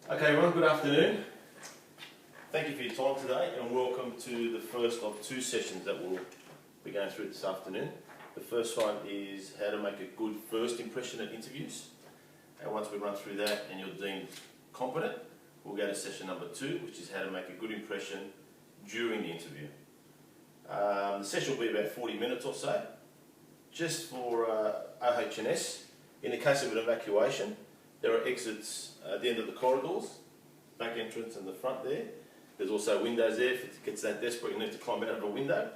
Okay everyone, good afternoon. Thank you for your time today and welcome to the first of two sessions that we'll be going through this afternoon. The first one is how to make a good first impression at interviews. And once we run through that and you're deemed competent, we'll go to session number 2, which is how to make a good impression during the interview. The session will be about 40 minutes or so. Just for OH&S, in the case of an evacuation, there are exits at the end of the corridors, back entrance and the front there. There's also windows there. If it gets that desperate, you need to climb out of a window.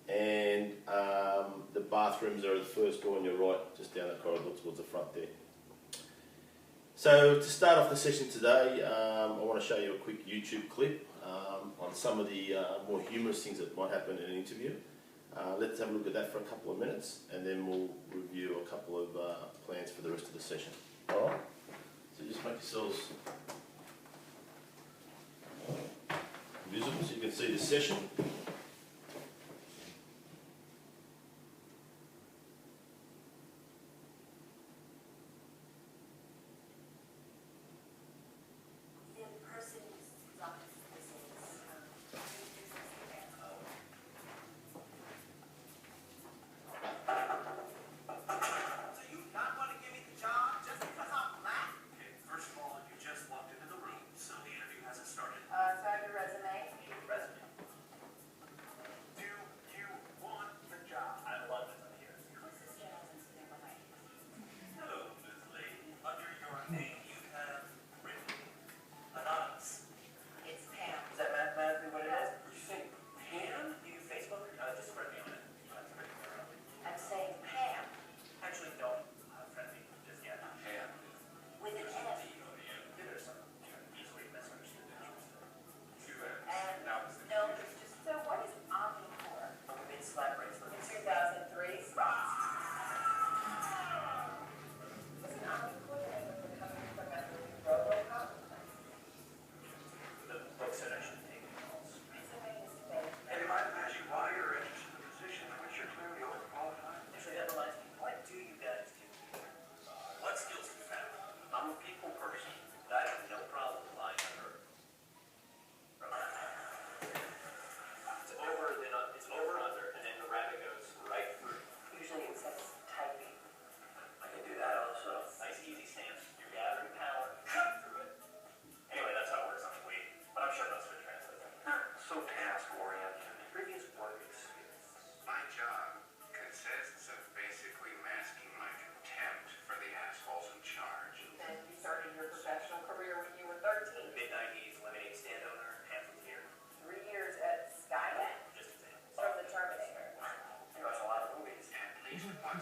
And the bathrooms are at the first door on your right, just down the corridor towards the front there. So to start off the session today, I want to show you a quick YouTube clip on some of the more humorous things that might happen in an interview. Let's have a look at that for a couple of minutes and then we'll review a couple of plans for the rest of the session. Alright, so just make yourselves visible so you can see the session.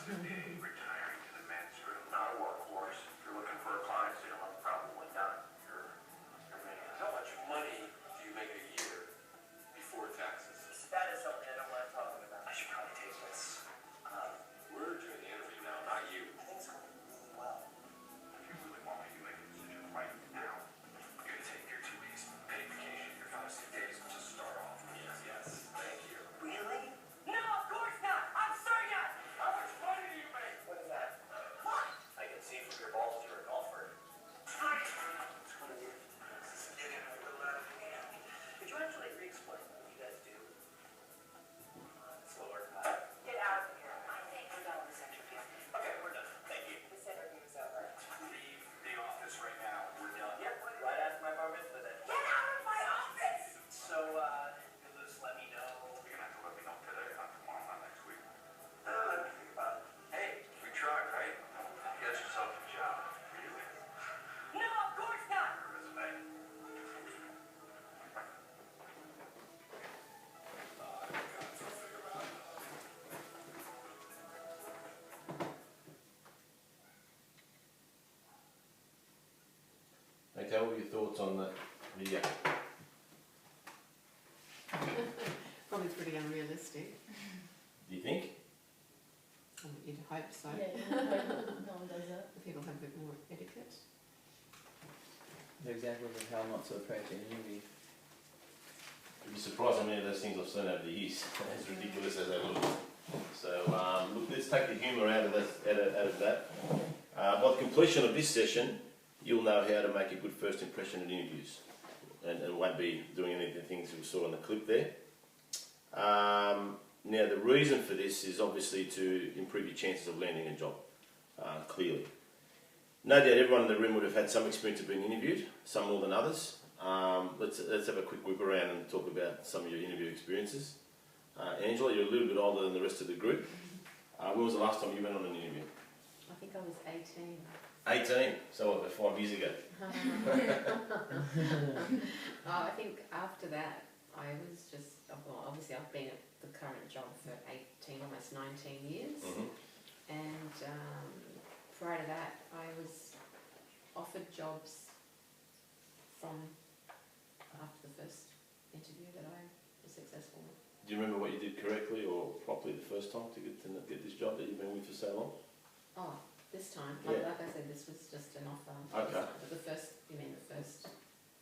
Retiring to the men's room, not a workhorse. If you're looking for a client, so you don't have a problem with done. How much money do you make a year before taxes? That is something I don't want to talk about. I should probably take this. We're doing the interview now, not you. I think it's going really well. If you really want me to make a decision right now, you're going to take your 2 weeks paid vacation, your 5 sick days to start off. Yes, thank you. Really? No, of course not. I'm sorry not. How much money do you make? What is that? What? I can see from your balls you're a golfer. It's one of you. This is getting a little out of hand. Could you actually re-explain what you guys do? Slower. Get out of here. I think we're done with this interview. Okay, we're done. Thank you. This interview is over. Leave the office right now. We're done. Yep, right after my bar mitzvah then. Get out of my office! So, you'll just let me know. You're going to have to let me know today, not tomorrow, not next week. Let me think about it. Hey, we tried, right? Get yourself a job. Really? No, of course not! Your resume. Okay, what are your thoughts on that video? Probably pretty unrealistic. Do you think? You'd hope so. No one does that. People have a bit more etiquette. The examples of how not to approach an interview. You'd be surprised how many of those things I've seen over the years, as ridiculous as they look. So, look, let's take the humour out of that. By the completion of this session, you'll know how to make a good first impression at interviews, and won't be doing any of the things we saw in the clip there. Now, the reason for this is obviously to improve your chances of landing a job, clearly. No doubt everyone in the room would have had some experience of being interviewed, some more than others. Let's have a quick whip around and talk about some of your interview experiences. Angela, you're a little bit older than the rest of the group. When was the last time you went on an interview? I think I was 18. 18, so what, about 5 years ago? I think after that, I was just, well, obviously I've been at the current job for 18, almost 19 years. Mm-hmm. And prior to that, I was offered jobs from after the first interview that I was successful with. Do you remember what you did correctly or properly the first time to get this job that you've been with for so long? Oh, this time, Yeah. like I said, this was just an offer. Okay. But the first, you mean the first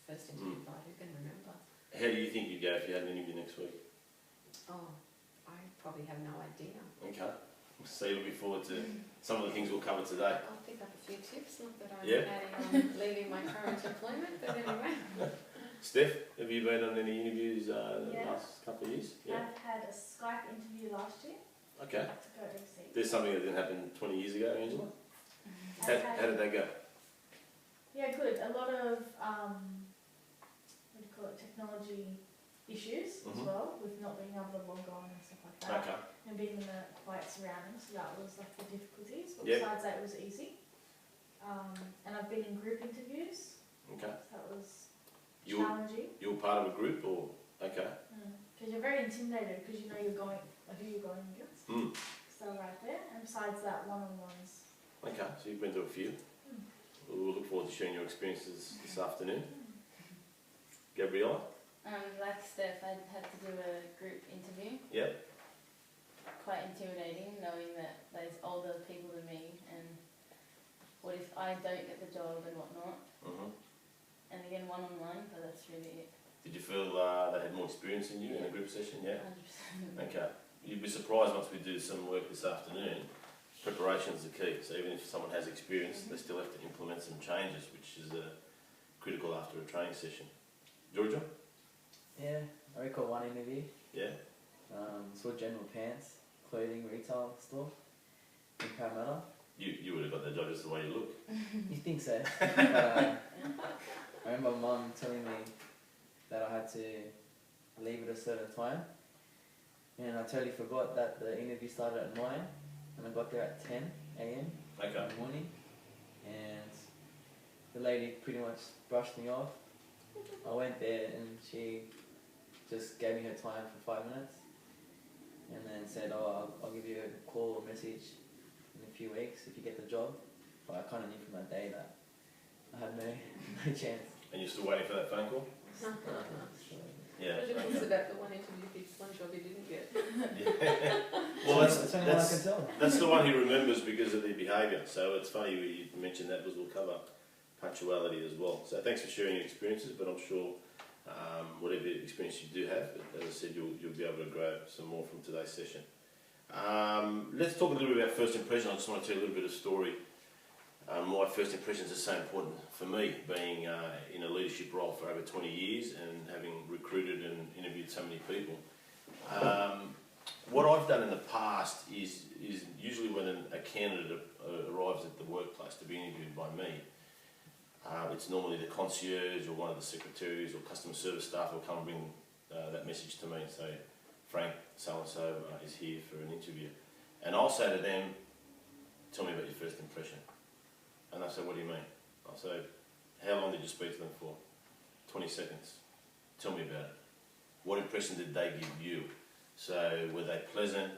interview, Mm. who can remember? How do you think you'd go if you had an interview next week? Oh, I probably have no idea. Okay. So you're looking forward to some of the things we'll cover today. I'll pick up a few tips, not that I'm Yeah. planning on leaving my current employment, but anyway. Steph, have you been on any interviews in the Yeah. last couple of years? Yeah. I've had a Skype interview last year Okay. to go overseas. There's something that didn't happen 20 years ago, Angela. I've How had- did that go? Yeah, good. A lot of what do you call it, technology issues as Mhm. well, with not being able to log on and stuff like that, Okay. and being in a quiet surrounding. So that was like the difficulties. But Yep. besides that, it was easy. And I've been in group interviews. Okay. So that was You were, challenging. you were part of a group or? Okay. Because you're very intimidated because you know you're going, who you're going against. Mm. So right there. And besides that, one-on-ones. Okay, so you've been to a few. We'll look forward to sharing your experiences this afternoon. Gabriella? Like Steph, I had to do a group interview. Yep. Quite intimidating, knowing that there's older people than me, and what if I don't get the job and whatnot. Mm-hmm. And again, one-on-one, but that's really it. Did you feel they had more experience than you in a group session? Yeah. 100%. Okay. You'd be surprised once we do some work this afternoon. Preparation is the key. So even if someone has experience, they still have to implement some changes, which is critical after a training session. Georgia? Yeah, I recall one interview. Yeah. Saw General Pants clothing retail store in Parramatta. You would have got that job just the way you look. You think so? I remember Mum telling me that I had to leave at a certain time, and I totally forgot that the interview started at 9, and I got there at 10 a.m. Okay. in the morning, and the lady pretty much brushed me off. I went there and she just gave me her time for 5 minutes, and then said, "Oh, I'll give you a call or message in a few weeks if you get the job." But I kind of knew from that day that I had no chance. And you're still waiting for that phone call? Yeah. But it was Okay. about the one job you didn't get. Yeah. Well, That's the only one I can tell. that's the one he remembers because of their behaviour. So it's funny you mentioned that because we'll cover punctuality as well. So thanks for sharing your experiences, but I'm sure whatever experience you do have, as I said, you'll be able to grow some more from today's session. Let's talk a little bit about first impression. I just want to tell you a little bit of story. Why first impressions are so important for me, being in a leadership role for over 20 years and having recruited and interviewed so many people. What I've done in the past is usually when a candidate arrives at the workplace to be interviewed by me, it's normally the concierge or one of the secretaries or customer service staff will come and bring that message to me and say, "Frank, so-and-so is here for an interview." And I'll say to them, "Tell me about your first impression." And they say, "What do you mean?" I'll say, "How long did you speak to them for?" 20 seconds. Tell me about it. What impression did they give you? So were they pleasant?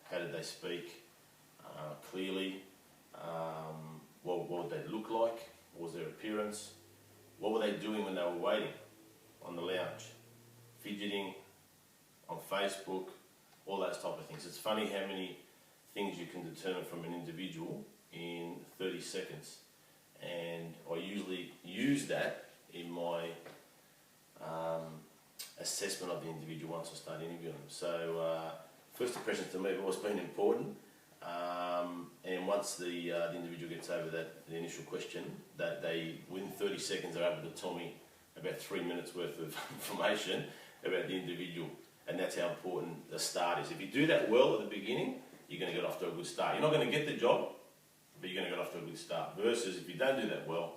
How did they speak? Clearly? What would they look like? What was their appearance? What were they doing when they were waiting on the lounge? Fidgeting, on Facebook, all those type of things. It's funny how many things you can determine from an individual in 30 seconds. And I usually use that in my assessment of the individual once I start interviewing them. So first impressions to me have always been important. and once the individual gets over the initial question, that they within 30 seconds are able to tell me about 3 minutes worth of information about the individual, and that's how important the start is. If you do that well at the beginning, you're going to get off to a good start. You're not going to get the job, but you're going to get off to a good start. Versus if you don't do that well,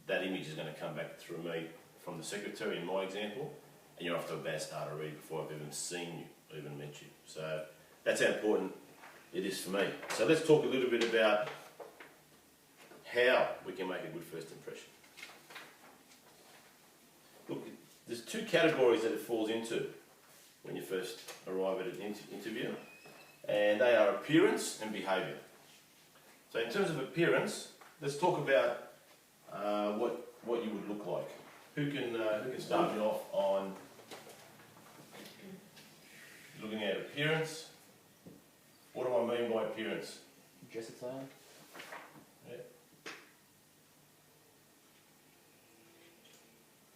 that image is going to come back through me from the secretary in my example, and you're off to a bad start already before I've even seen you, or even met you. So that's how important it is for me. So let's talk a little bit about how we can make a good first impression. Look, there's two categories that it falls into when you first arrive at an interview, and they are appearance and behaviour. So in terms of appearance, let's talk about what you would look like. Who can start me off on looking at appearance? What do I mean by appearance? Dress attire. Yeah.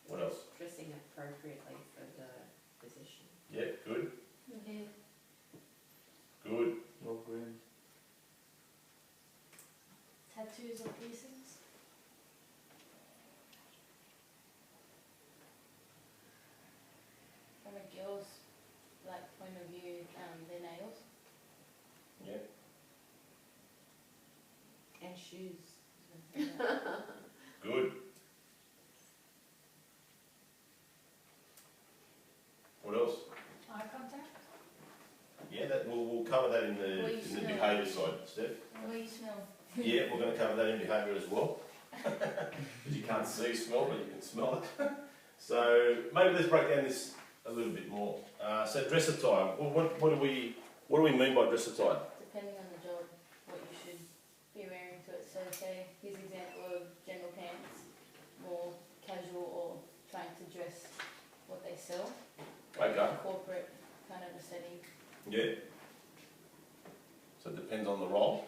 What else? Dressing appropriately for the position. Yeah, good. Okay. Good. Well groomed. Tattoos or piercings? From a girl's point of view, their nails. Yeah. And shoes. Good. What else? Eye contact? Yeah, that we'll cover that in Well, the you smell. behaviour side, Steph. The way you smell. Yeah, we're going to cover that in behaviour as well. Because you can't see smell, but you can smell it. So maybe let's break down this a little bit more. So dress attire. Well, what do we mean by dress attire? Depending on the job, what you should be wearing to it. So say, here's an example of general pants, more casual or trying to dress what they sell. Okay. Corporate kind of a setting. Yeah. So it depends on the role.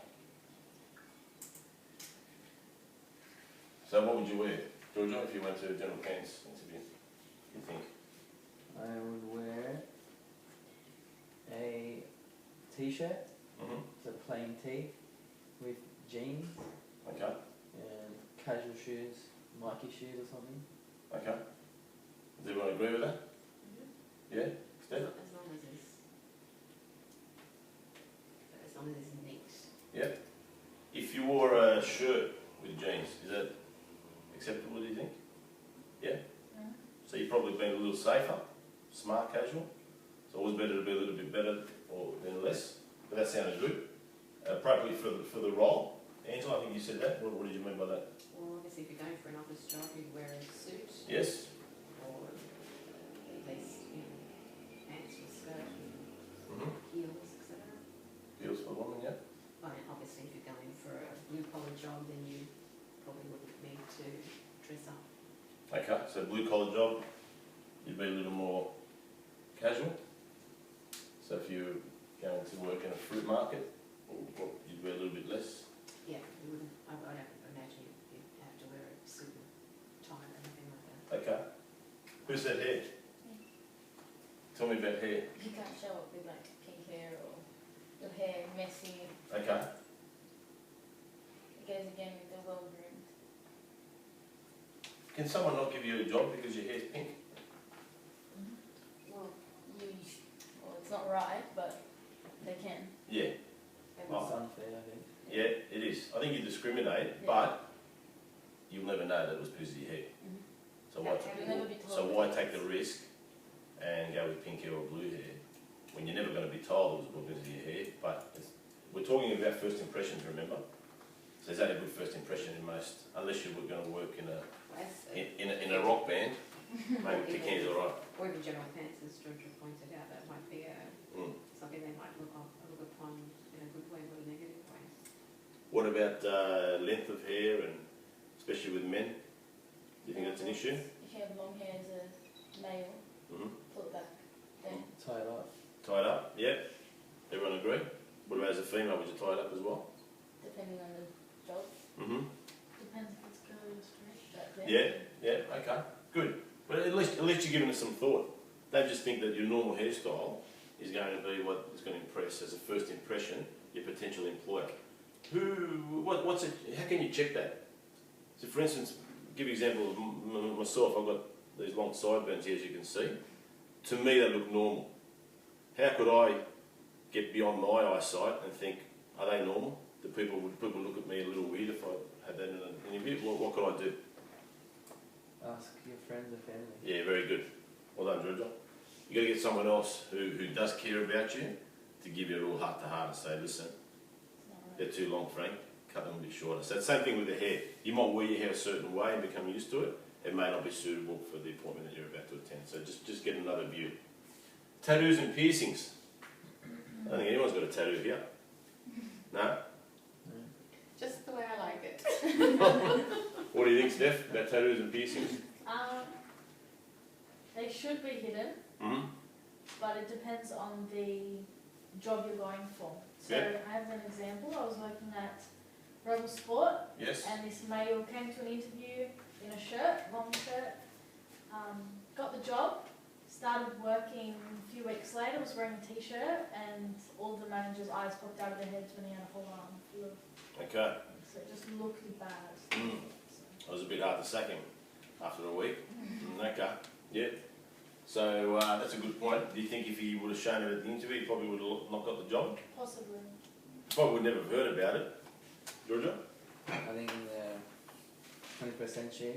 So what would you wear, Georgia, if you went to a general pants interview? You think? I would wear a t-shirt, Mm-hmm. it's a plain tee, with jeans Okay. and casual shoes, Nike shoes or something. Okay. Does everyone agree with that? Yeah. Steph? As long as it's neat. Yeah. If you wore a shirt with jeans, is that acceptable, do you think? Yeah? Mhm. So you've probably been a little safer, smart casual. It's always better to be a little bit better than less. But that sounded good. Appropriately for the role. Angela, I think you said that. What did you mean by that? Well, obviously, if you're going for an office job, you'd wear a suit Yes? or at least pants or skirt, Mm-hmm. heels, etc. Heels for women, yeah? Well, and obviously, if you're going for a blue collar job, then you probably wouldn't need to dress up. Okay, so blue collar job, you'd be a little more casual. So if you're going to work in a fruit market, you'd wear a little bit less. Yeah, you wouldn't. I don't imagine you'd have to wear a suit and tie or anything like that. Okay. Who said hair? Tell me about hair. You can't show up with pink hair or your hair messy. Okay. It goes again with the well groomed. Can someone not give you a job because your hair's pink? Well, it's not right, but they can. Yeah. Oh. It's unfair, I think. Yeah, it is. I think you discriminate, Yeah. but you'll never know that it was because of your hair. Mhm. So You'll never be told. so why take the risk and go with pink hair or blue hair when you're never going to be told it was because of your hair? But we're talking about first impressions, remember? So is that a good first impression in most, unless you're going to work in a rock band, maybe pink hair's alright. Or even general pants, as Georgia pointed out, that might be Mm. something they might look upon in a good way or a negative way. What about length of hair, and especially with men? Do you think that's an issue? If you have long hair as a male, Mm-hmm. pull it back. Then Tie it up. Tied up? Yeah. Everyone agree? What about as a female? Would you tie it up as well? depending on the job, Mm-hmm. Depends if it's curly or straight. that's it. Yeah. Yeah. Okay. Good. But at least you're giving it some thought. Don't just think that your normal hairstyle is going to be what is going to impress as a first impression your potential employer. What's it? How can you check that? So, for instance, give you an example of myself. I've got these long sideburns here, as you can see. To me, they look normal. How could I get beyond my eyesight and think, are they normal? Would people look at me a little weird if I had that in an interview? What could I do? Ask your friends and family. Yeah, very good. Well done, Georgia. You got to get someone else who does care about you to give you a real heart to heart and say, listen, they're too long, Frank. Cut them a bit shorter. So it's the same thing with the hair. You might wear your hair a certain way and become used to it. It may not be suitable for the appointment that you're about to attend. So just get another view. Tattoos and piercings. I don't think anyone's got a tattoo here. No? Just the way I like it. What do you think, Steph, about tattoos and piercings? They should be hidden, Hmm? but it depends on the job you're going for. So Yeah. I have an example. I was working at Rebel Sport, Yes? and this male came to an interview in a shirt, long shirt, got the job, started working a few weeks later, was wearing a t-shirt, and all the managers' eyes popped out of their heads when he had a whole arm full of, Okay. so it just looked bad. Mm. It was a bit hard to sack him after a week. Okay. Yeah. So that's a good point. Do you think if he would have shown it at the interview, he probably would have not got the job? Possibly. Probably would never have heard about it. Georgia? I think in the 21st century,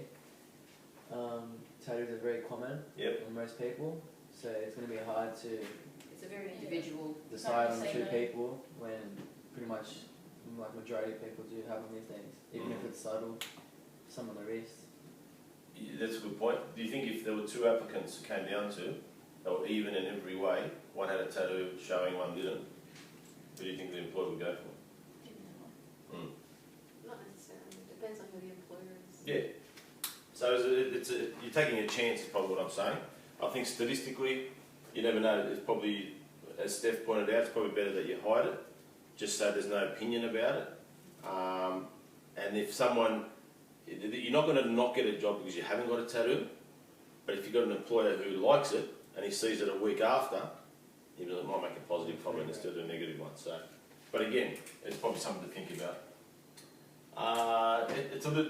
tattoos are very common Yep. on most people, so it's going to be hard to It's a very individual. decide on Say two no. people when pretty much like majority of people do have them these days, even if it's subtle, some on the wrist. Yeah, that's a good point. Do you think if there were two applicants it came down to, they were even in every way, one had a tattoo showing, one didn't, who do you think the employer would go for? Mm. Not necessarily. It depends on who the employer is. Yeah. So you're taking a chance is probably what I'm saying. I think statistically, you never know. It's probably, as Steph pointed out, it's probably better that you hide it, just so there's no opinion about it. And if someone, you're not going to not get a job because you haven't got a tattoo, but if you've got an employer who likes it and he sees it a week after, it might make a positive comment instead of a negative one. So, but again, it's probably something to think about.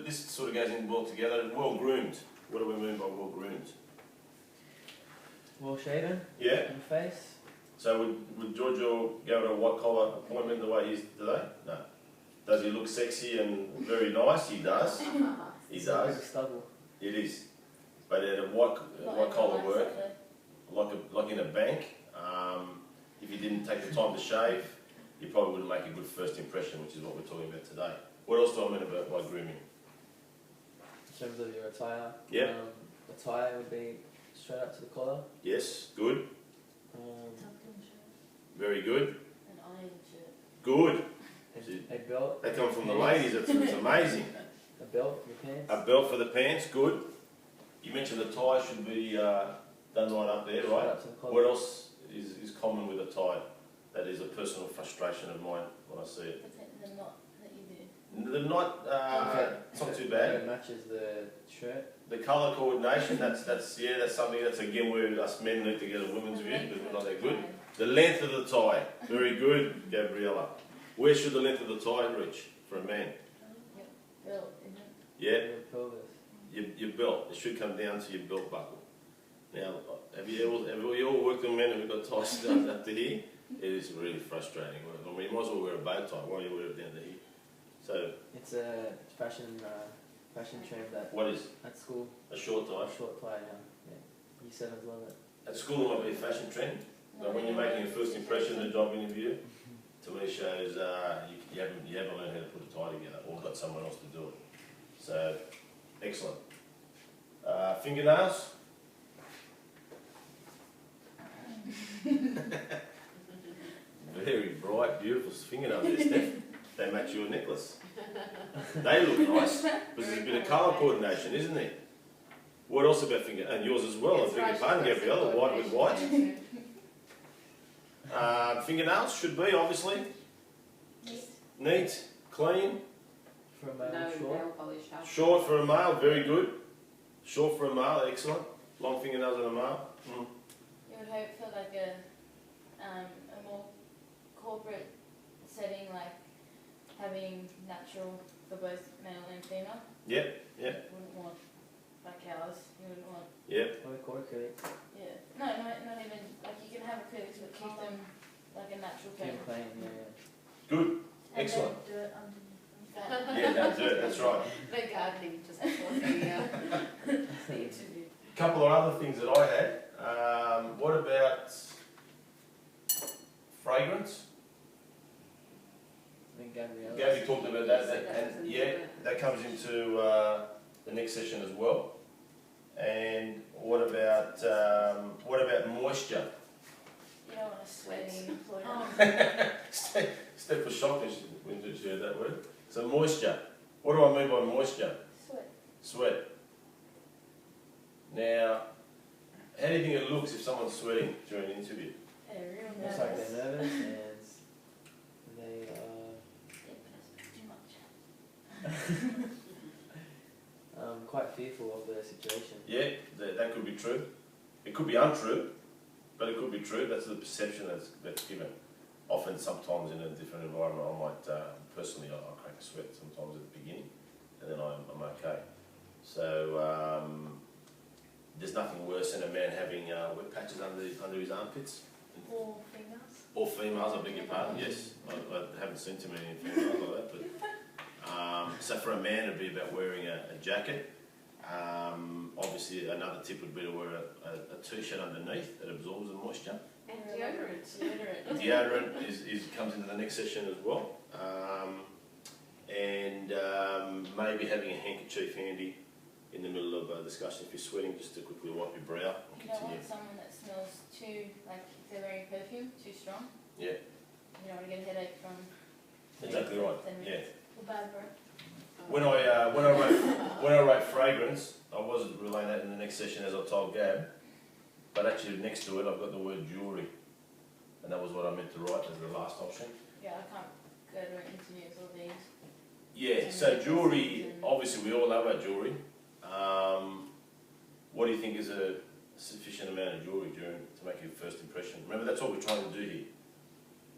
This sort of goes in well together. Well groomed. What do we mean by well groomed? Well shaven Yeah. in the face. So would Giorgio go to a white collar appointment the way he is today? No. Does he look sexy and very nice? He does. He It's a bit does. of stubble. It is. But at a white collar work, like in a bank, if you didn't take the time to shave, you probably wouldn't make a good first impression, which is what we're talking about today. What else do I mean about by grooming? In terms of your attire, Yep. attire would be straight up to the collar. Yes, good. Tucked in shirt. Very good. An iron shirt. Good. A belt. They come from the ladies, it's amazing. A belt for your pants. A belt for the pants, good. You mentioned the tie should be done right up there, Straight right? up to the collar. What else is common with a tie? That is a personal frustration of mine when I see it. The knot that you do. The knot, it's not too bad. It matches the shirt. The colour coordination, that's something that's again where us men need to get a women's view because we're not that good. The length of the tie, very good, Gabriella. Where should the length of the tie reach for a man? Belt, isn't it? Yeah, Your pelvis. your belt. It should come down to your belt buckle. Now, have you all worked with men who've got ties down up to here? It is really frustrating. I mean, you might as well wear a bow tie. Why don't you wear it down to here? So, It's a fashion trend that what is at school. a short tie? Short tie now. Yeah. U7s love it. At school, it might be a fashion trend. But when you're making a first impression in a job interview, to me shows you haven't learned how to put a tie together or got someone else to do it. So, excellent. Fingernails? Very bright, beautiful fingernails there, Steph. They match your necklace. They look nice, because there's a bit of colour coordination, isn't there? What else about finger? And yours as well, I beg your pardon, Gabriella, white with white. Fingernails should be, obviously, neat, clean, For a male, No short. nail polish. Huh? short for a male, very good. Short for a male, excellent. Long fingernails on a male. Mm. You would hope for like a more corporate setting, like having natural for both male and female. Yep, You wouldn't want like ours. You wouldn't want. yep. Or acrylics. Yeah. No, not even like you can have acrylics, but keep them like a natural Keep tone. them plain, yeah. Good, And excellent. then do it underneath. That- Yeah, that's right. No gardening just before the interview. Couple of other things that I had. What about fragrance? I think Gabrielle. Gabby talked about that, and yeah, that comes into the next session as well. And what about moisture? You don't want to sweat in employer. Oh, Steph was shocked when she heard that word. So moisture. What do I mean by moisture? Sweat. Sweat. Now, how do you think it looks if someone's sweating during an interview? They're real Looks nervous. like they're nervous and they Yeah, but that's too much. quite fearful of the situation. Yeah, that could be true. It could be untrue, but it could be true. That's the perception that's given. Often, sometimes in a different environment, I might, personally, I crack a sweat sometimes at the beginning, and then I'm okay. So, there's nothing worse than a man having wet patches under his armpits. or females. Or females, I beg your pardon, yes. I haven't seen too many females like that. But, so for a man, it'd be about wearing a jacket. Obviously, another tip would be to wear a t-shirt underneath that absorbs the moisture. And deodorant. Deodorant. Deodorant comes into the next session as well. And maybe having a handkerchief handy in the middle of a discussion if you're sweating, just to quickly wipe your brow and You don't continue. want someone that smells too, like if they're wearing perfume, too strong. Yeah. You don't want to get a headache from. Exactly right. 10 Yeah. minutes. Or bad breath. When I wrote fragrance, I wasn't relaying that in the next session as I told Gab, but actually next to it I've got the word jewellery, and that was what I meant to write as the last option. Yeah, I can't go to an interview with all these. Yeah, so jewellery, obviously we all know about jewellery. What do you think is a sufficient amount of jewellery to make your first impression? Remember, that's what we're trying to do here.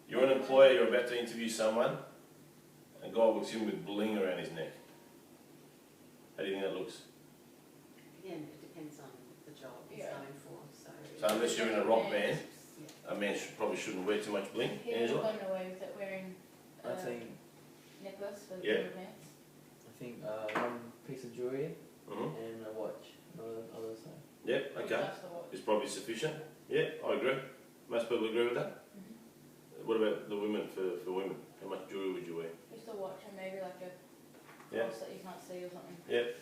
You're an employer, you're about to interview someone, and a guy walks in with bling around his neck. How do you think that looks? Again, it depends on the job he's Yeah. going for, so. So unless you're in a rock band, Yeah. a man probably shouldn't wear too much bling. He would have Angela? gotten away with it wearing I think necklace for the Yeah. yeah. pants. one piece of jewellery Mm-hmm. and a watch. Not other side. Yep, okay. That's the watch. It's probably sufficient. Yeah, I agree. Most people agree with that. Mhm. What about the women, for women? How much jewellery would you wear? Just a watch and maybe like a Yeah. pulse that you can't see or something. Steph,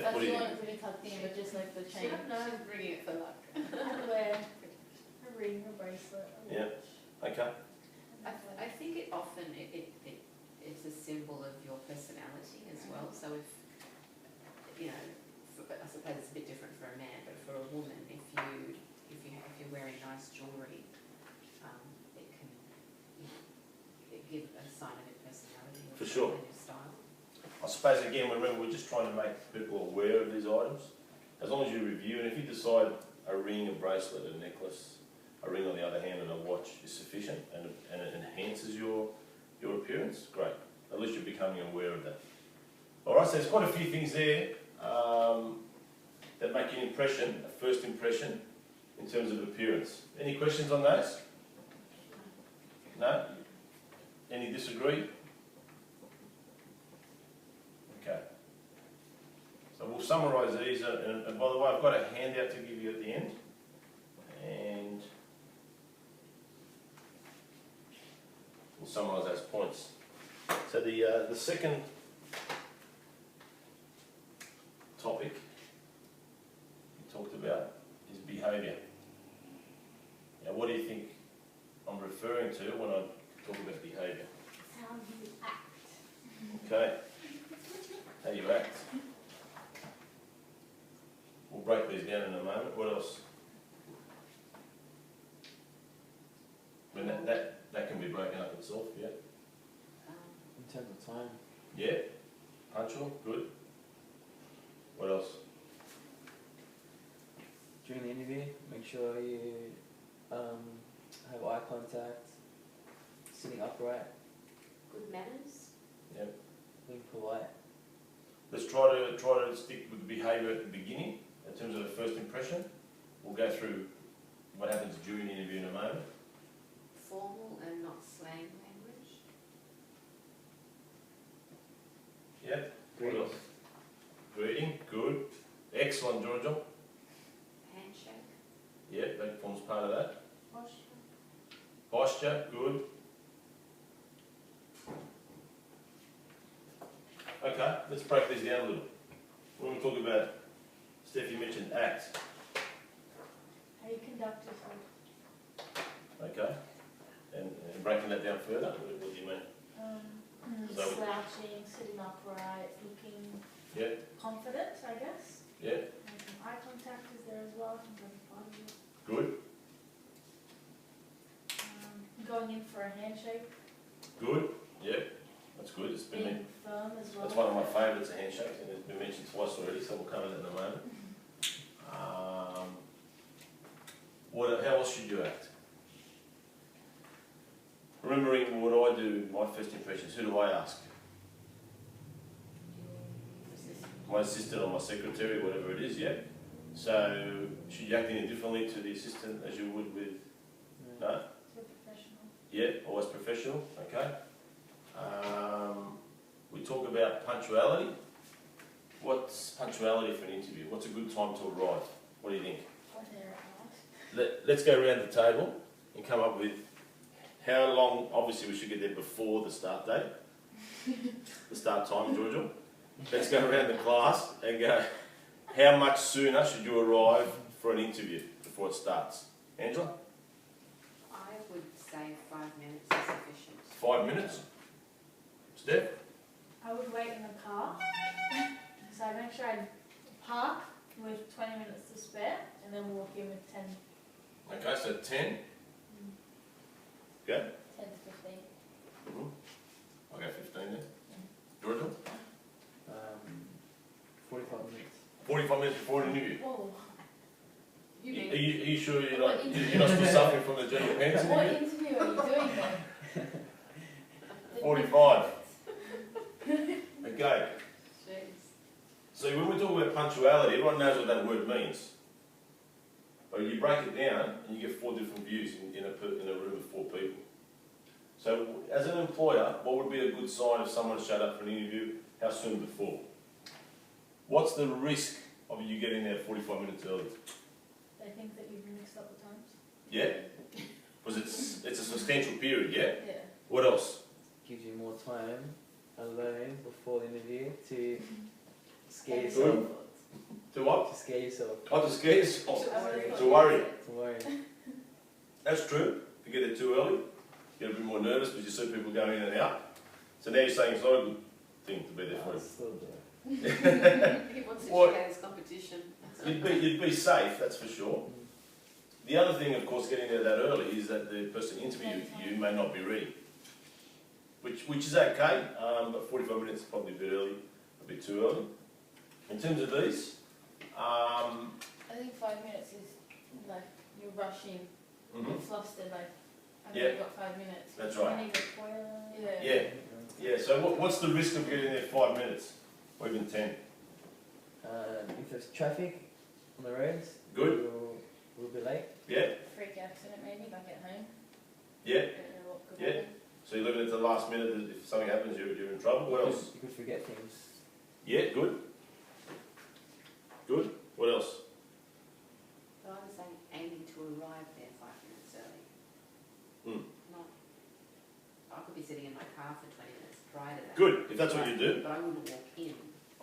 That's what do the you one think? that's really tucked in, but just like the chain. She's bringing it for luck. I'd wear a ring, a bracelet, a Yeah. watch. Okay. I think it often, it's a symbol of your personality as well, so if, you know, I suppose it's a bit different for a man, but for a woman, if you're wearing nice jewellery, it can, you know, it give a sign of your personality or For sure. and your style. I suppose again, remember, we're just trying to make people aware of these items. As long as you review, and if you decide a ring, a bracelet, a necklace, a ring on the other hand, and a watch is sufficient, and it enhances your appearance, great. At least you're becoming aware of that. All right, so there's quite a few things there that make an impression, a first impression, in terms of appearance. Any questions on those? No? Any disagree? Okay. So we'll summarise these, and by the way, I've got a handout to give you at the end. And we'll summarise those points. So the second topic we talked about is behaviour. Now, what do you think I'm referring to when I talk about behaviour? It's how you act. Okay. How you act. We'll break these down in a moment. What else? I mean, that can be broken up itself, yeah. In terms of time. Yeah. Punctual, good. What else? During the interview, make sure you have eye contact, sitting upright, Good manners. Being polite. Let's try to stick with the behaviour at the beginning in terms of the first impression. We'll go through what happens during the interview in a moment. Formal and not slang language. Yep. Great. What else? Greeting, good. Excellent, Georgia. Handshake. Yep, that forms part of that. Posture. Posture, good. Okay, let's break these down a little. When we talk about, Steph, you mentioned act. How you conduct yourself. Okay. And breaking that down further, what do you mean? So- Slouching, sitting upright, looking Yeah, confident, I guess. yeah, Making eye contact is there as well. I think that's part of it. good, Going in for a handshake, good, yeah, that's good. It's been being firm as well. That's one of my favourites, a handshake, and it's been mentioned twice already, so we'll cover that in a moment. How else should you act? Remembering what I do, my first impressions, who do I ask? My assistant or my secretary, whatever it is, yeah? So, should you act any differently to the assistant as you would with, no? So professional. Yeah, always professional, okay. We talk about punctuality. What's punctuality for an interview? What's a good time to arrive? What do you think? What there at last. Let's go around the table and come up with how long, obviously we should get there before the start date, the start time, Georgia. Let's go around the class and go, how much sooner should you arrive for an interview before it starts? Angela? I would say 5 minutes is sufficient. 5 minutes? Steph? I would wait in the car. So I make sure I park with 20 minutes to spare and then walk in with 10. Okay, so 10. Go. 10 to 15. I'll go 15 then. Georgia? 45 minutes. 45 minutes before an interview. Whoa. You Are mean you sure you're What not, interview? you're not still suffering from the general pants What interview? interview are you doing then? 45. Okay. jeez. So when we talk about punctuality, everyone knows what that word means. But you break it down and you get 4 different views in a room of 4 people. So as an employer, what would be a good sign if someone showed up for an interview? How soon before? What's the risk of you getting there 45 minutes early? They think that you've mixed up the times. Yeah? Because it's a substantial period, yeah? Yeah. What else? Gives you more time alone before the interview to scare Good. yourself. To what? To scare yourself. Oh, to scare yourself. I would've thought To worry. To worry. That's true. If you get there too early, you get a bit more nervous because you see people going in and out. So now you're saying it's not a good thing to be there for. I'll still do it. He wants to What? share his competition. You'd be safe, that's for sure. The other thing, of course, getting there that early is that the person interviewing you may not be ready. Which is okay, but 45 minutes is probably a bit early, a bit too early. In terms of these, I think 5 minutes is like you're rushing, you're flustered, like I've Yeah. only got 5 minutes. that's I right. need a toilet. Yeah, yeah. So what's the risk of getting there 5 minutes, or even 10? If there's traffic on the roads, Good. we'll be late. Yeah, Freak accident maybe, like at home. yeah. Don't know what could Yeah. happen. So you're leaving it to the last minute that if something happens, you're in trouble. What else? You could forget things. Yeah, good. Good. What else? But I was saying aiming to arrive there 5 minutes early. Not, I could be sitting in my car for 20 minutes prior to that. Good, if that's what you do. But I wouldn't walk in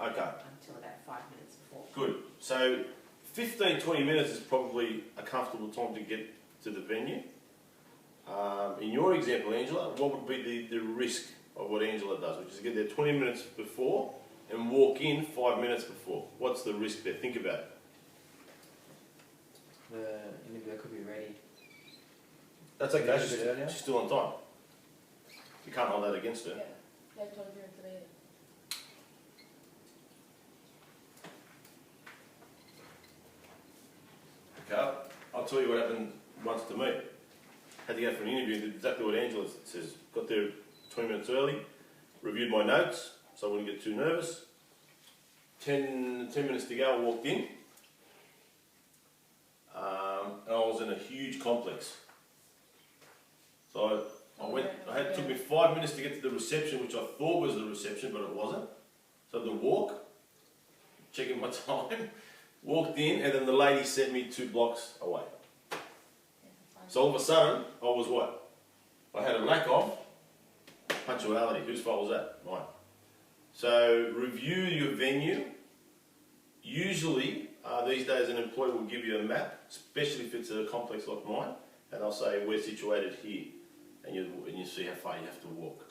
Okay, until about 5 minutes before. good. So 15, 20 minutes is probably a comfortable time to get to the venue. In your example, Angela, what would be the risk of what Angela does, which is to get there 20 minutes before and walk in 5 minutes before? What's the risk there? Think about it. The interviewer could be ready. That's A okay, little bit earlier. she's still on time. You can't hold that against her. Yeah. They told you today. Okay, I'll tell you what happened once to me. Had to go for an interview, and did exactly what Angela says. Got there 20 minutes early, reviewed my notes so I wouldn't get too nervous. 10 minutes to go, I walked in, and I was in a huge complex. So it took me 5 minutes to get to the reception, which I thought was the reception, but it wasn't. So I had to walk, checking my time, walked in, and then the lady sent me 2 blocks away. So all of a sudden, I was what? I had a lack of punctuality. Whose fault was that? Mine. So review your venue. Usually, these days an employer will give you a map, especially if it's a complex like mine, and they'll say, we're situated here, and you see how far you have to walk.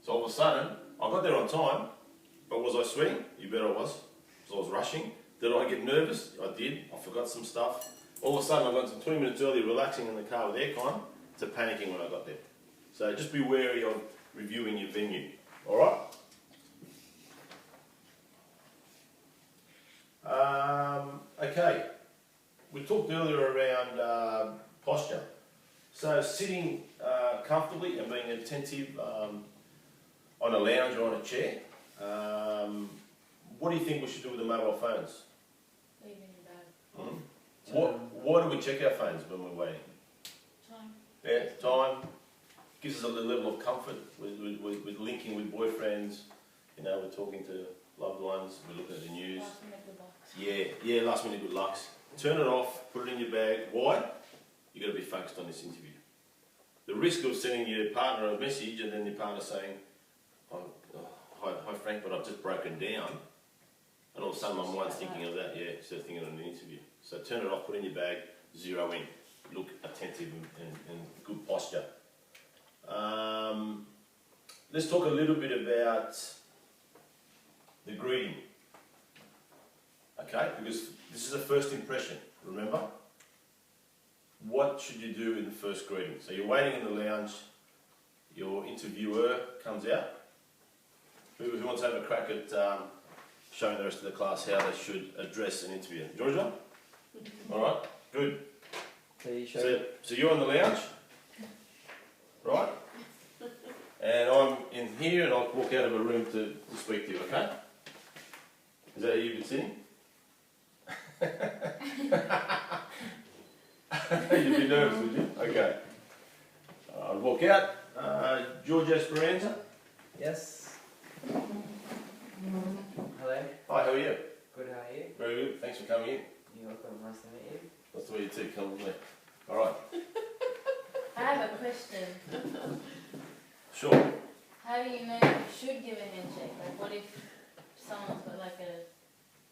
So all of a sudden, I got there on time, but was I sweating? You bet I was. Because I was rushing. Did I get nervous? I did. I forgot some stuff. All of a sudden, I got some 20 minutes early, relaxing in the car with aircon, to panicking when I got there. So just be wary of reviewing your venue. All right? Okay. We talked earlier around posture. So sitting comfortably and being attentive on a lounge or on a chair. What do you think we should do with the mobile phones? Leave in your bag. Why do we check our phones when we're waiting? Time. Yeah, time. Gives us a level of comfort. We're linking with boyfriends. You know, we're talking to loved ones. We're looking at the news. Last minute good luck. Yeah, last minute good lucks. Turn it off, put it in your bag. Why? You've got to be focused on this interview. The risk of sending your partner a message and then your partner saying, hi Frank, but I've just broken down. And all of a sudden my mind's thinking of that, instead of thinking on an interview. So turn it off, put it in your bag, zero in. Look attentive and good posture. Let's talk a little bit about the greeting. Okay, because this is a first impression, remember? What should you do in the first greeting? So you're waiting in the lounge, your interviewer comes out. Who wants to have a crack at showing the rest of the class how they should address an interview? Georgia? Alright, good. So you show So you're in the lounge, right? And I'm in here and I'll walk out of a room to speak to you, okay? Is that how you've been sitting? You'd be nervous, would you? Okay. I'll walk out. George Esperanza. Yes. Hello. Hi, how are you? Good, how are you? Very good. Thanks for coming in. You're welcome, nice to meet you. Nice to meet you too. Come with me. Alright. I have a question. Sure. How do you know you should give a handshake? Like, what if someone's got like a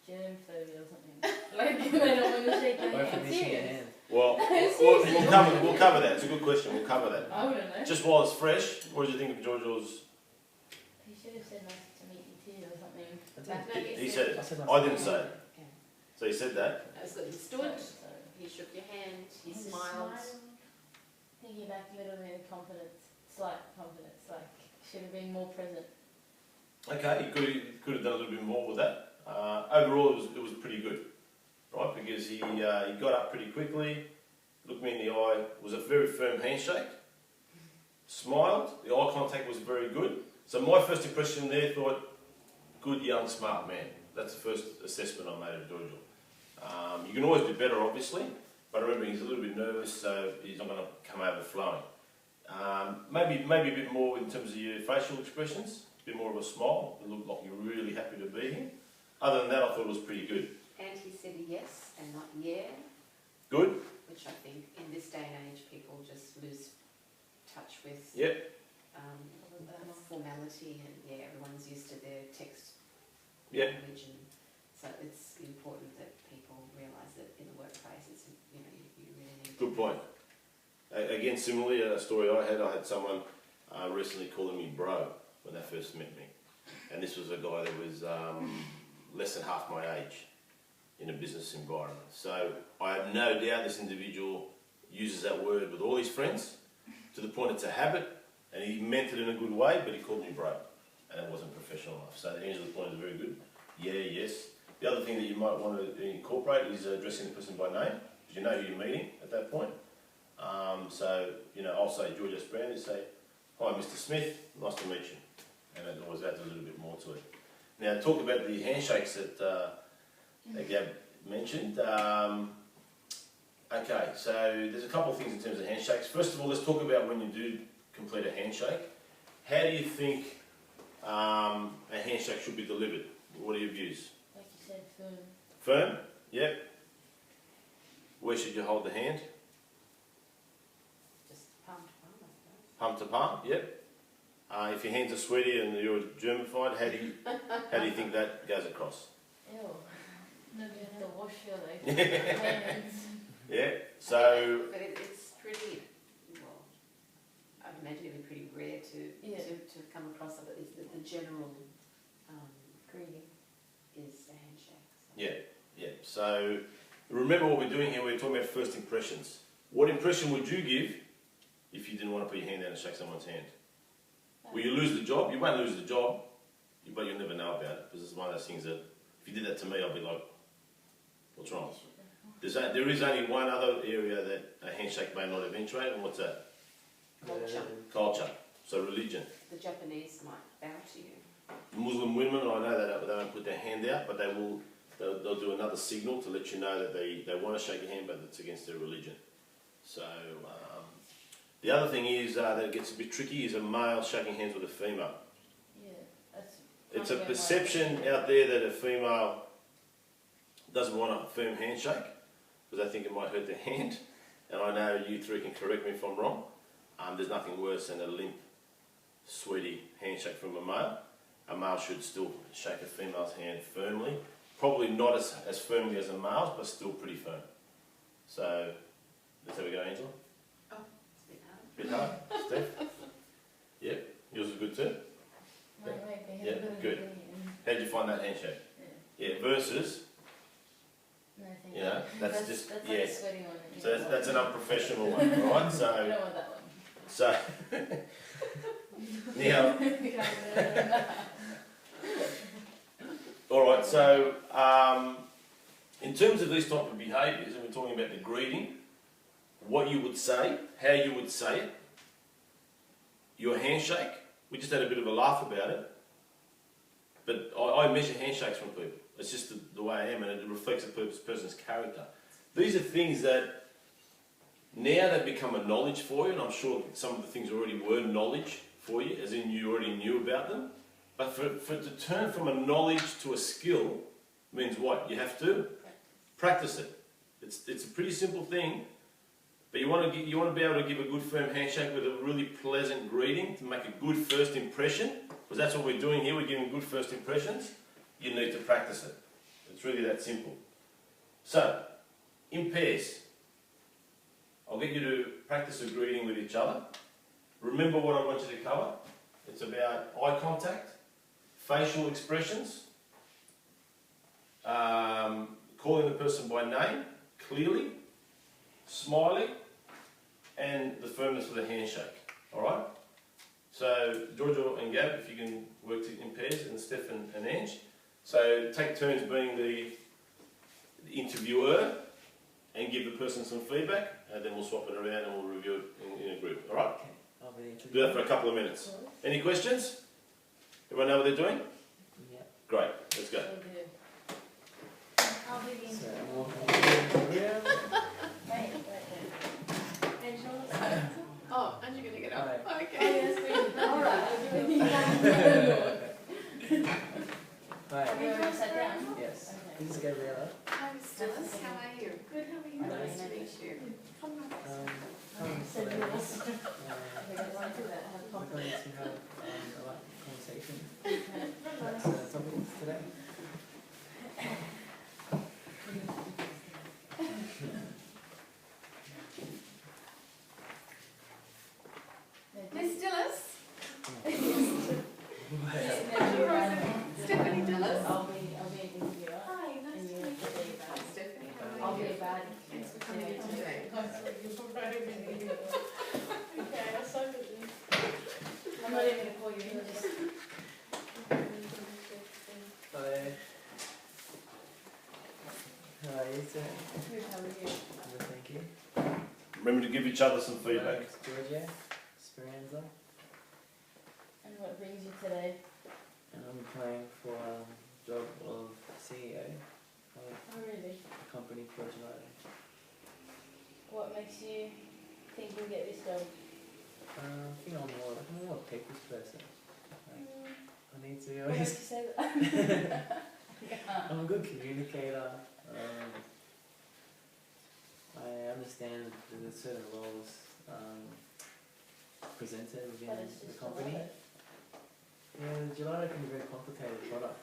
germ phobia or something? Like, they don't want to shake your Or if hand. you're missing a Serious. hand. Well, we'll cover that. It's a good question. We'll cover that. I wouldn't know. Just while it's fresh, what did you think of George's? He should have said nice to meet you too or something. I did. Back No, then. He said I it. said nice I to didn't meet say you. it. So he said that. That was good. He stood, So, he shook your hand, he he smiled. Thinking back, you would have been confidence, slight confidence, like, should have been more present. Okay, he could have done a little bit more with that. Overall, it was pretty good, right? Because he got up pretty quickly, looked me in the eye. It was a very firm handshake. Smiled. The eye contact was very good. So my first impression there, thought, good young smart man. That's the first assessment I made of George. You can always do better, obviously, but I remember he's a little bit nervous, so he's not going to come overflowing. Maybe a bit more in terms of your facial expressions, a bit more of a smile. It looked like you're really happy to be here. Other than that, I thought it was pretty good. And he said yes and not yeah, Good? which I think in this day and age people just lose touch with. Yep. Formality, and everyone's used to their text Yep. language, and so it's important that people realise that in the workplace it's, you really need Good point. Again, similarly, a story I had someone recently calling me bro when they first met me. And this was a guy that was less than half my age in a business environment. So I have no doubt this individual uses that word with all his friends to the point it's a habit, and he meant it in a good way, but he called me bro, and it wasn't professional enough. So Angela's point is very good. Yeah, yes. The other thing that you might want to incorporate is addressing the person by name, because you know who you're meeting at that point. So, I'll say George Esperanza, say, Hi, Mr. Smith, nice to meet you. And it always adds a little bit more to it. Now, talk about the handshakes that Gab mentioned. Okay, so there's a couple of things in terms of handshakes. First of all, let's talk about when you do complete a handshake. How do you think a handshake should be delivered? What are your views? Like you said, firm. Firm? Yep. Where should you hold the hand? Just palm to palm, I suppose. Palm to palm? Yep. If your hands are sweaty and you're Germified, how do you think that goes across? Ew. No, You have to wash your like, Yeah. hands. Yeah. So But it's pretty, well, I'd imagine it'd be pretty rare to come across it, but the general greeting is a handshake. So. yeah, yeah. So remember what we're doing here. We're talking about first impressions. What impression would you give if you didn't want to put your hand down and shake someone's hand? Will you lose the job? You won't lose the job, but you'll never know about it, because it's one of those things that if you did that to me, I'll be like, what's wrong? There is only one other area that a handshake may not eventuate, and what's that? Culture. Culture. So religion. The Japanese might bow to you. Muslim women, I know that they don't put their hand out, but they'll do another signal to let you know that they want to shake your hand, but it's against their religion. So the other thing is that it gets a bit tricky is a male shaking hands with a female. Yeah, that's. It's a perception out there that a female doesn't want a firm handshake because they think it might hurt their hand. And I know you three can correct me if I'm wrong. There's nothing worse than a limp, sweaty handshake from a male. A male should still shake a female's hand firmly. Probably not as firmly as a male's, but still pretty firm. So, let's have a go, Angela. Oh, it's a bit hard. Bit hard, Steph? Yep, yours is good too. No, wait, they Yeah, have a bit good. of green. How'd you find that handshake? Yeah. Yeah, versus, No, thank you know, that's that's just, that's yeah. like a sweaty one. that you So don't that's an want. unprofessional one, right? I So, don't want that one. so now, all right. So, in terms of these type of behaviours, and we're talking about the greeting, what you would say, how you would say it, your handshake. We just had a bit of a laugh about it, but I measure handshakes from people. It's just the way I am, and it reflects a person's character. These are things that now they've become a knowledge for you, and I'm sure some of the things already were knowledge for you, as in you already knew about them. But for it to turn from a knowledge to a skill means what? You have to practice it. It's a pretty simple thing, but you want to be able to give a good firm handshake with a really pleasant greeting to make a good first impression, because that's what we're doing here. We're giving good first impressions. You need to practice it. It's really that simple. So, in pairs, I'll get you to practice a greeting with each other. Remember what I want you to cover. It's about eye contact, facial expressions, calling the person by name clearly, smiling, and the firmness of the handshake. Alright? So, Giorgio and Gab, if you can work in pairs, and Steph and Ange. So, take turns being the interviewer and give the person some feedback, and then we'll swap it around and we'll review it in a group. Alright? Okay, I'll be the Do that for a couple of minutes. Any questions? Everyone know what they're doing? Yeah. Great, let's go. So good. I'll be the So interviewer. I'm walking around the room. Right, right there. Oh, and you're going to get up. Hi. Okay. Oh, yes, we alright. Hi. Have you already sat down? Yes. Okay. This is Gabriella. Hi, Stillis. How are you? Good, how are you? Nice to meet you. Come Said today. yours. We don't want to do that, have a We're going conference. to have a light conversation. Okay. That's the topic today. Miss Stillis? Stephanie Dillis. I'll be an interviewer. Hi, nice And to you meet will be you. back. Stephanie, how I'll are be you? a bad. Thanks for coming in today. I'm not even gonna call you in, just. Hi. How are you today? Good, how are you? Good, thank you. Remember to give each other some My feedback. name's Georgia Speranza. What brings you today? And I'm applying for a job of CEO of Oh, really? a company for Gelato. What makes you think you'll get this job? I think I'm more a people's person. Like, I need to What makes always. you say that? I'm a good communicator. I understand that there's certain roles presented within But it's the just company. gelato. Yeah, the gelato can be a very complicated product.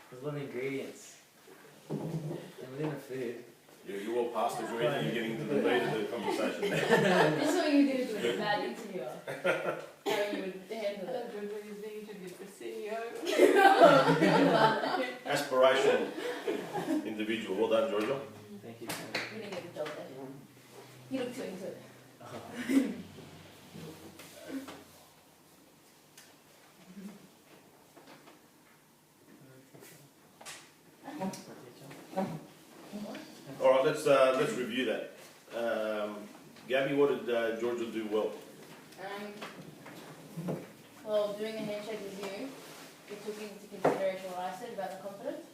There's a lot of ingredients. And within the food. You walk past the green and you're getting to the meat of the conversation. This is what you do to a bad interviewer. How you would handle it. Georgia's being interviewed for CEO. Aspirational individual. Well done, Georgia. Thank you. You didn't get the job there. You look too into it. All right, let's review that. Gabby, what did Georgia do well? Well, doing a handshake with you, he took into consideration what I said about the confidence.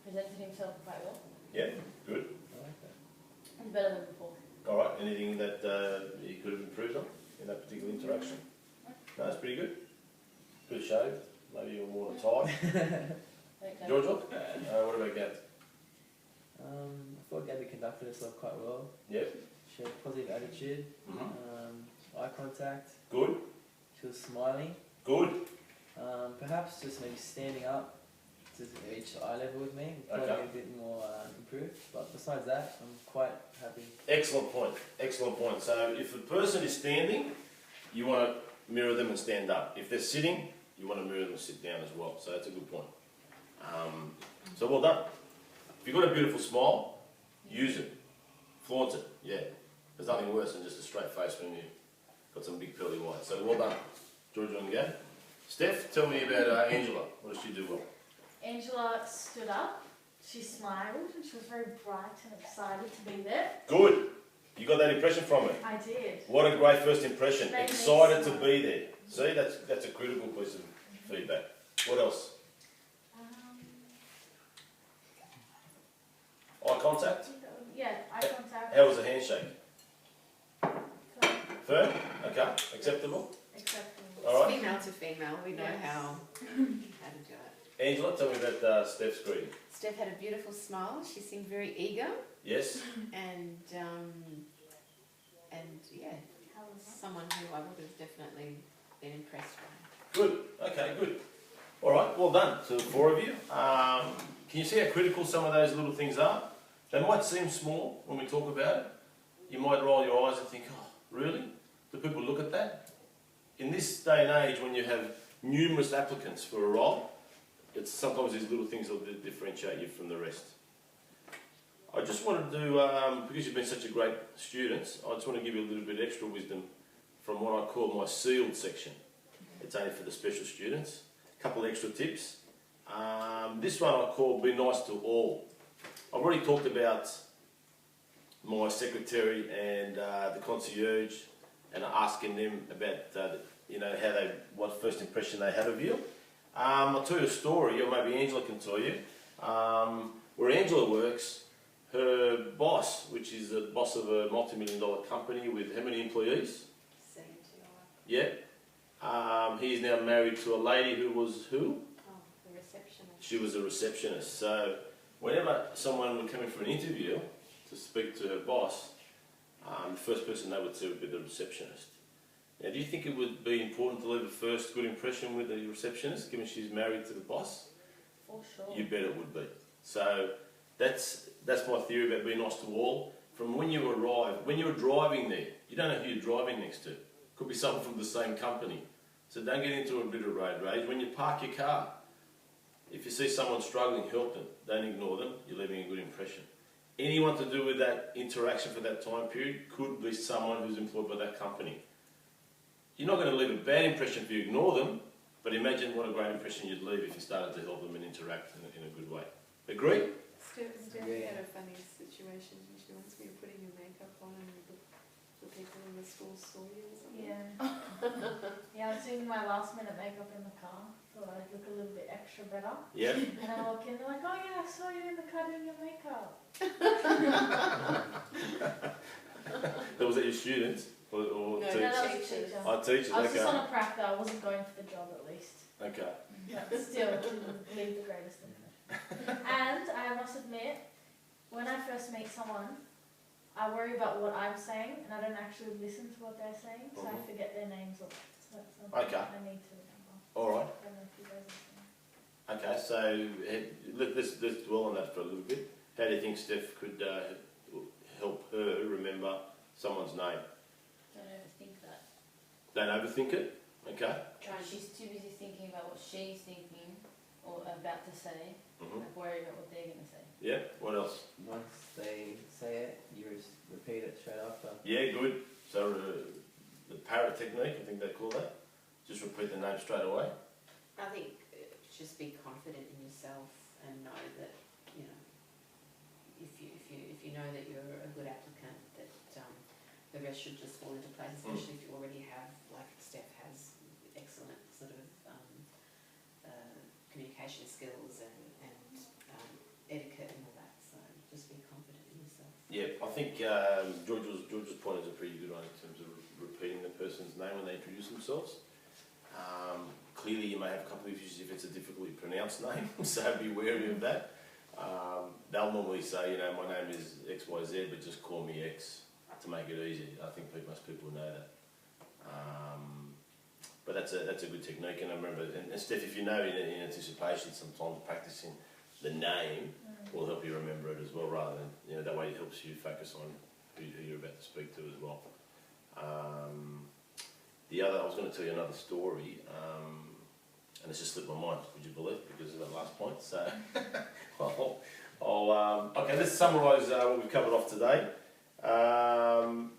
Presented himself quite well. Yeah, good. I like that. It's better than before. All right, anything that you could have improved on in that particular interaction? No, that's pretty good. Good shave. Maybe you're more tired. Okay. Georgia, what about Gab? I thought Gabby conducted herself quite well. Yep. She had a positive attitude, eye contact, Good. she was smiling. Good. Perhaps just maybe standing up to reach eye level with me would probably Okay. be a bit more improved. But besides that, I'm quite happy. Excellent point. Excellent point. So if the person is standing, you want to mirror them and stand up. If they're sitting, you want to mirror them and sit down as well. So that's a good point. So well done. If you've got a beautiful smile, use it. Flaunt it. Yeah. There's nothing worse than just a straight face when you've got some big pearly whites. So well done, Georgia and Gab. Steph, tell me about Angela. What does she do well? Angela stood up, she smiled, and she was very bright and excited to be there. Good. You got that impression from her. I did. What a great first impression. Made me Excited to smile. be there. See, that's a critical piece of feedback. What else? Eye contact? Yeah, eye contact. How was the handshake? Fine. Firm? Okay. Acceptable? Acceptable. All right. Female to female, we know Yes. how to do it. Angela, tell me about Steph's greeting. Steph had a beautiful smile. She seemed very eager, Yes? and yeah, someone who I would have definitely been impressed by. Good. Okay, good. All right, well done to the four of you. Can you see how critical some of those little things are? They might seem small when we talk about it. You might roll your eyes and think, oh, really? Do people look at that? In this day and age, when you have numerous applicants for a role, it's sometimes these little things will differentiate you from the rest. I just wanted to, because you've been such a great student, I just want to give you a little bit extra wisdom from what I call my sealed section. It's only for the special students. A couple of extra tips. This one I call Be Nice to All. I've already talked about my secretary and the concierge and asking them about what first impression they had of you. I'll tell you a story, or maybe Angela can tell you. Where Angela works, her boss, which is the boss of a multi-million-dollar company with how many employees? 70 He is now married to a lady who was who? Oh, the receptionist. She was a receptionist. So whenever someone would come in for an interview to speak to her boss, the first person they would see would be the receptionist. Now, do you think it would be important to leave a first good impression with the receptionist, given she's married to the boss? For sure. You bet it would be. So that's my theory about being nice to all. From when you arrive, when you're driving there, you don't know who you're driving next to. Could be someone from the same company. So don't get into a bit of road rage. When you park your car, if you see someone struggling, help them. Don't ignore them. You're leaving a good impression. Anyone to do with that interaction for that time period could be someone who's employed by that company. You're not going to leave a bad impression if you ignore them, but imagine what a great impression you'd leave if you started to help them and interact in a good way. Agree? Steph Yeah. had a funny situation when she wants me putting your makeup on and the people in the school saw you or something? Yeah. Yeah, I was doing my last minute makeup in the car, so I'd look a little bit extra better. Yeah. And I walk in, they're like, oh yeah, I saw you in the car doing your makeup. Was that your students or No, teachers? that was a teachers. teacher. Oh, teachers. I was just on Okay. a practice, I wasn't going for the job at least. Okay. But still, didn't leave the greatest impression. And I must admit, when I first meet someone, I worry about what I'm saying, and I don't actually listen to what they're saying, so I Mhm. forget their names or so that's something Okay. I need to remember. All right. I don't know if you guys are Okay. So let's dwell on that for a little bit. How do you think Steph could help her remember someone's name? Don't overthink that. Don't overthink it. Okay. She's too busy thinking about what she's thinking or about to say, Mhm. like worry about what they're gonna say. Yeah. What else? Once they say it, you just repeat it straight after. Yeah. Good. So the parrot technique, I think they call that. Just repeat the name straight away. I think just be confident in yourself and know that, you know, if you know that you're a good applicant, that the rest should just fall into place, especially if you already have, like Steph has, excellent sort of communication skills and etiquette and all that. So just be confident in yourself. Yeah, I think George's point is a pretty good one in terms of repeating the person's name when they introduce themselves. Clearly, you may have a couple of issues if it's a difficultly pronounced name, so be wary of that. They'll normally say, you know, my name is XYZ, but just call me X to make it easy. I think most people know that. But that's a good technique, and I remember, and Steph, if you know in anticipation, sometimes practicing the name will help you remember it as well, rather than, you know, that way it helps you focus on who you're about to speak to as well. I was going to tell you another story, and it's just slipped my mind, would you believe, because of that last point. So, okay, let's summarise what we've covered off today.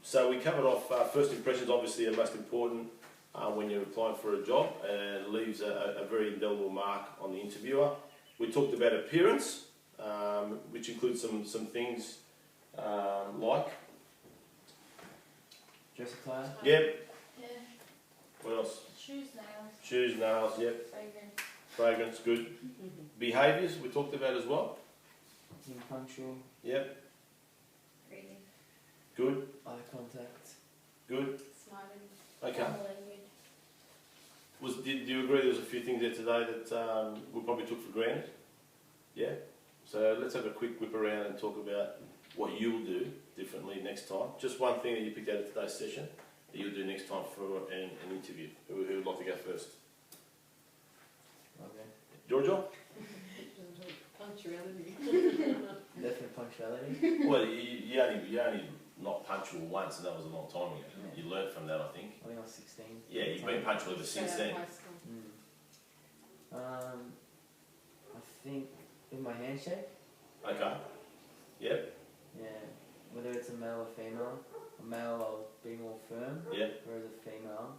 So we covered off first impressions, obviously, are most important when you're applying for a job, and it leaves a very indelible mark on the interviewer. We talked about appearance, which includes some things like... Dress attire. Yep. Yeah. What else? Shoes, nails, Shoes, nails, yep. fragrance. Fragrance, good. Behaviours, we talked about as well. Being punctual. Yep. Breathing. Good, Eye contact. good. Smiling. Okay. Body language. Do you agree there was a few things there today that we probably took for granted? Yeah? So let's have a quick whip around and talk about what you'll do differently next time. Just one thing that you picked out of today's session that you'll do next time for an interview. Who would like to go first? Okay. Giorgio? Punctuality. Definitely punctuality. Well, you only not punctual once, and that was a long time ago. Yeah. You learnt from that, I think. I think I was 16. Yeah, you've been punctual ever since Straight then. out of high school. I think with my handshake, Okay. Yep. yeah, whether it's a male or female, a male I'll be more firm, Yep. whereas a female,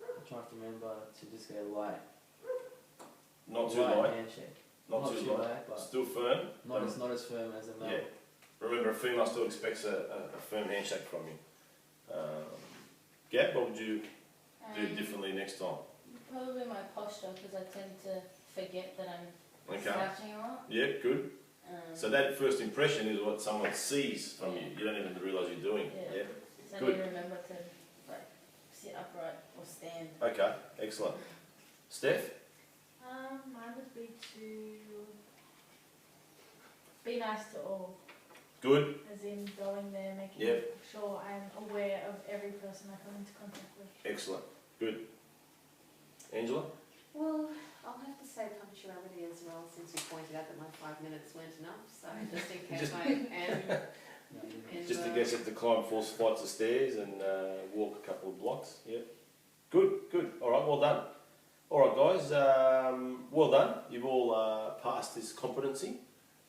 I try to remember to just go light. Not too light light. handshake. Not too light. but Still firm. not as firm as a male. Yeah. Remember, a female still expects a firm handshake from you. Gab, what would you do differently next time? Probably my posture, because I tend to forget that I'm Okay. slouching a lot. Yeah, good. So that first impression is what someone sees from you. Yeah. You don't even realise you're doing. Yeah. So I Good. need to remember to like sit upright or stand. Okay, excellent. Steph? Mine would be to be nice to all, Good. as in going there, making Yep. sure I'm aware of every person I come into contact with. Excellent. Good. Angela? Well, I'll have to say punctuality as well, since you pointed out that my 5 minutes weren't enough. So just in case Just- I am. No, you didn't. in Just in the- case you have to climb 4 flights of stairs and walk a couple of blocks. Yep. Good, good. All right, well done. All right, guys, well done. You've all passed this competency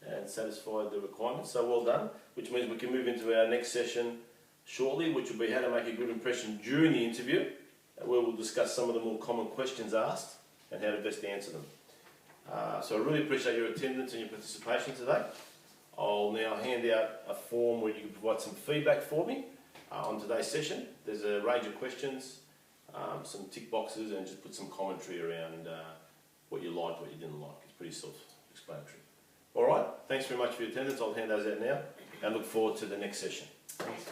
and satisfied the requirements, so well done, which means we can move into our next session shortly, which will be how to make a good impression during the interview, where we'll discuss some of the more common questions asked and how to best answer them. So I really appreciate your attendance and your participation today. I'll now hand out a form where you can provide some feedback for me, On today's session, there's a range of questions, some tick boxes, and just put some commentary around what you liked, what you didn't like. It's pretty self-explanatory. All right, thanks very much for your attendance. I'll hand those out now and look forward to the next session. Thanks.